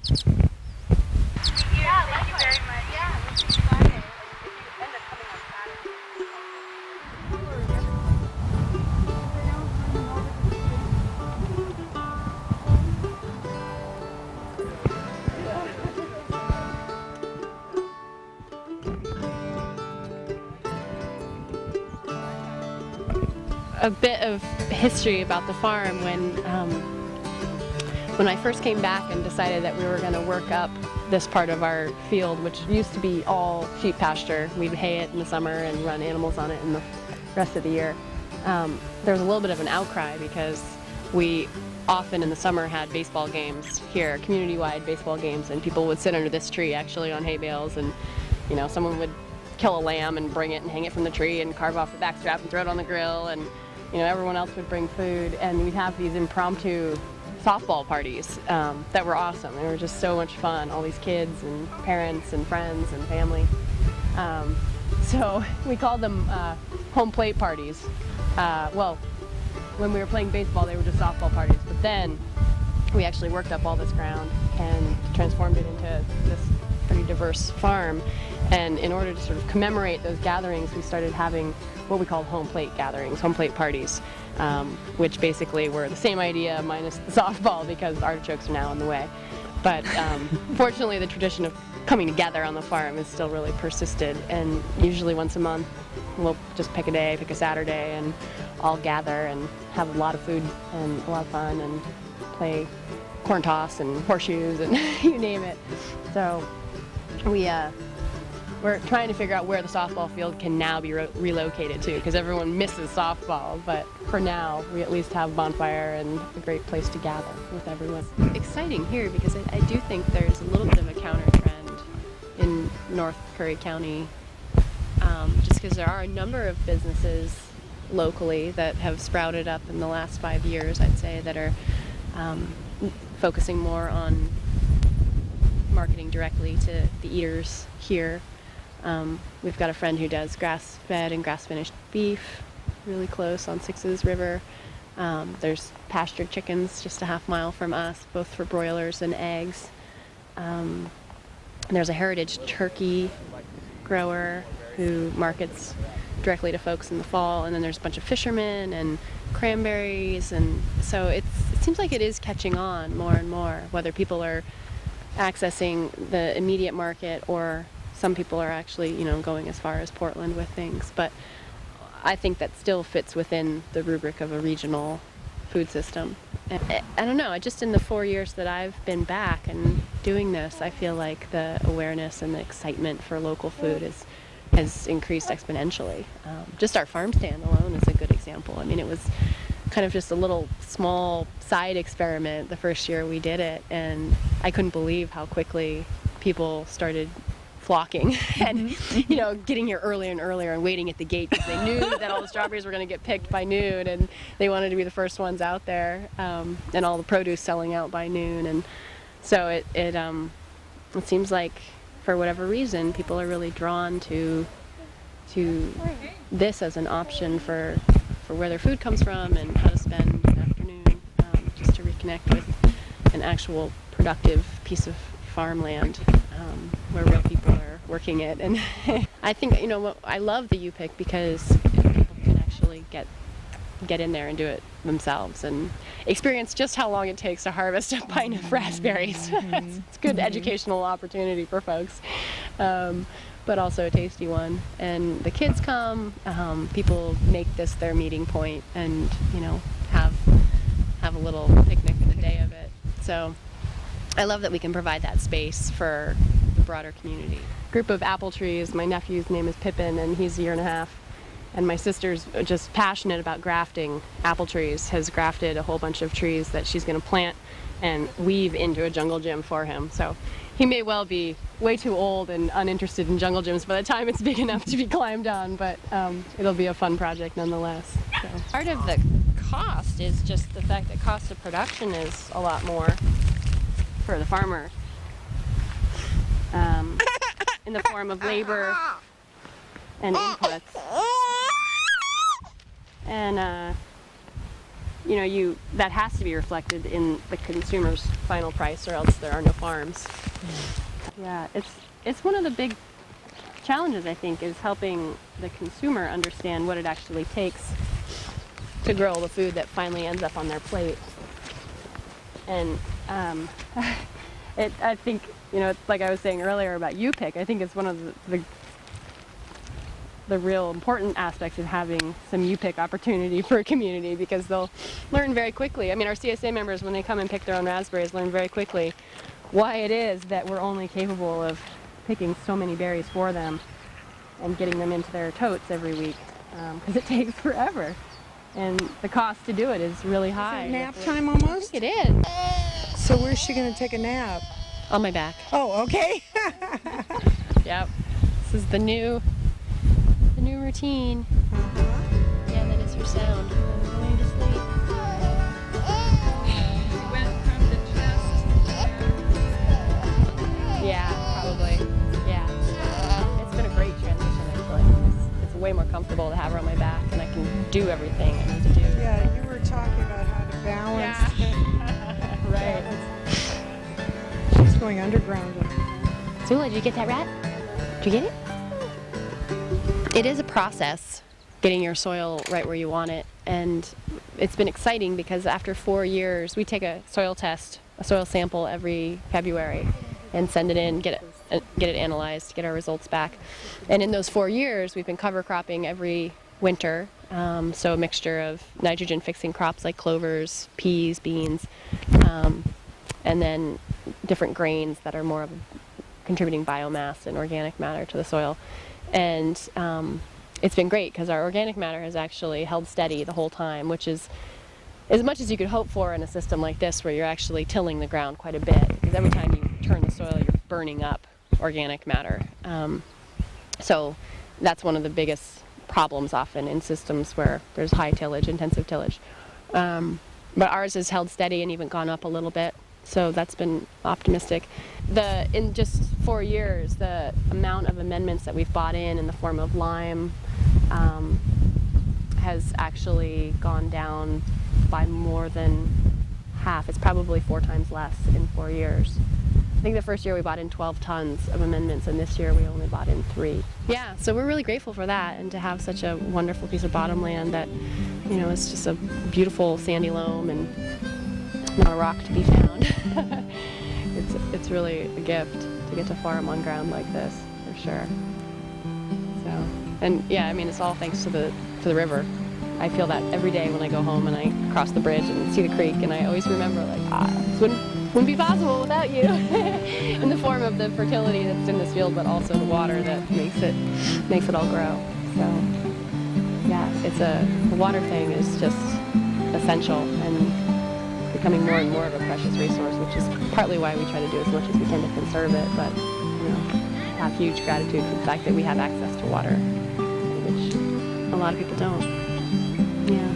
Yeah, thank you very much. Yeah, we'll see you Friday. End up coming on Saturday. A bit of history about the farm. When I first came back and decided that we were going to work up this part of our field, which used to be all sheep pasture, we'd hay it in the summer and run animals on it in the rest of the year. There was a little bit of an outcry because we often in the summer had baseball games here, community-wide baseball games, and people would sit under this tree actually on hay bales, and someone would kill a lamb and bring it and hang it from the tree and carve off the back strap and throw it on the grill, and everyone else would bring food, and we'd have these impromptu softball parties that were awesome. They were just so much fun, all these kids and parents and friends and family. So we called them home plate parties. Well, when we were playing baseball, they were just softball parties, but then we actually worked up all this ground and transformed it into this pretty diverse farm. And in order to sort of commemorate those gatherings, we started having what we called home plate gatherings, home plate parties, which basically were the same idea minus the softball because artichokes are now in the way. But fortunately, the tradition of coming together on the farm is still really persisted, and usually once a month we'll just pick a day, pick a Saturday, and all gather and have a lot of food and a lot of fun and play corn toss and horseshoes and you name it. So we're trying to figure out where the softball field can now be relocated to, because everyone misses softball, but for now we at least have a bonfire and a great place to gather with everyone. Exciting here because I do think there's a little bit of a counter trend in North Curry County, just because there are a number of businesses locally that have sprouted up in the last 5 years, I'd say, that are focusing more on marketing directly to the eaters here. We've got a friend who does grass-fed and grass-finished beef really close on Sixes River. There's pastured chickens just a half mile from us, both for broilers and eggs. And there's a heritage turkey grower who markets directly to folks in the fall, and then there's a bunch of fishermen and cranberries, and so it seems like it is catching on more and more, whether people are accessing the immediate market or some people are actually, going as far as Portland with things. But I think that still fits within the rubric of a regional food system. And I don't know, just in the 4 years that I've been back and doing this, I feel like the awareness and the excitement for local food has increased exponentially. Just our farm stand alone is a good example. I mean, it was kind of just a little small side experiment the first year we did it, and I couldn't believe how quickly people started flocking and getting here earlier and earlier and waiting at the gate because they knew that all the strawberries were going to get picked by noon, and they wanted to be the first ones out there, and all the produce selling out by noon. And so it seems like, for whatever reason, people are really drawn to this as an option for where their food comes from and how to spend an afternoon, just to reconnect with an actual productive piece of farmland, where real people are working it. And I think, I love the U-Pick because people can actually get in there and do it themselves and experience just how long it takes to harvest a pint of raspberries. It's a good educational opportunity for folks, but also a tasty one. And the kids come, people make this their meeting point and, have a little picnic in the day of it. So I love that we can provide that space for the broader community. Group of apple trees. My nephew's name is Pippin, and he's 1.5 years. And my sister's just passionate about grafting apple trees, has grafted a whole bunch of trees that she's going to plant and weave into a jungle gym for him. So he may well be way too old and uninterested in jungle gyms by the time it's big enough to be climbed on, but it'll be a fun project nonetheless. So. Part of the cost is just the fact that cost of production is a lot more for the farmer, in the form of labor and inputs. And you know, that has to be reflected in the consumer's final price, or else there are no farms. Yeah, it's one of the big challenges, I think, is helping the consumer understand what it actually takes to grow the food that finally ends up on their plate. And I think, you know, like I was saying earlier about U-Pick, I think it's one of the real important aspects of having some U-Pick opportunity for a community, because they'll learn very quickly. I mean, our CSA members, when they come and pick their own raspberries, learn very quickly why it is that we're only capable of picking so many berries for them and getting them into their totes every week, because it takes forever. And the cost to do it is really high. Is it nap time almost? It is. So where's she going to take a nap? On my back. Oh, okay. Yep. This is the new routine. Yeah, that is her sound. I'm going to sleep. Went from the chest. Yeah, probably. Yeah. It's been a great transition, actually. It's way more comfortable to have her on my back, and I can do everything I need to do. Yeah, you were talking about how to balance. Yeah. Right. She's going underground. Zula, did you get that rat? Did you get it? It is a process, getting your soil right where you want it, and it's been exciting because after 4 years, we take a soil test, a soil sample every February, and send it in, get it analyzed, get our results back. And in those 4 years, we've been cover cropping every winter, so a mixture of nitrogen-fixing crops like clovers, peas, beans, and then different grains that are more of contributing biomass and organic matter to the soil. And it's been great because our organic matter has actually held steady the whole time, which is as much as you could hope for in a system like this where you're actually tilling the ground quite a bit, because every time you turn the soil you're burning up organic matter. So that's one of the biggest problems often in systems where there's high tillage, intensive tillage. But ours has held steady and even gone up a little bit. So that's been optimistic. In just 4 years, the amount of amendments that we've bought in the form of lime has actually gone down by more than half. It's probably 4 times less in 4 years. I think the first year we bought in 12 tons of amendments, and this year we only bought in 3. Yeah, so we're really grateful for that, and to have such a wonderful piece of bottomland that, you know, is just a beautiful sandy loam and not a rock to be found. It's really a gift to get to farm on ground like this, for sure. So, and yeah, I mean, it's all thanks to the river. I feel that every day when I go home and I cross the bridge and see the creek, and I always remember, like, this wouldn't be possible without you. In the form of the fertility that's in this field, but also the water that makes it all grow. So yeah, the water thing is just essential and becoming more and more of a precious resource, which is partly why we try to do as much as we can to conserve it, but, you know, have huge gratitude for the fact that we have access to water, which a lot of people don't. Yeah.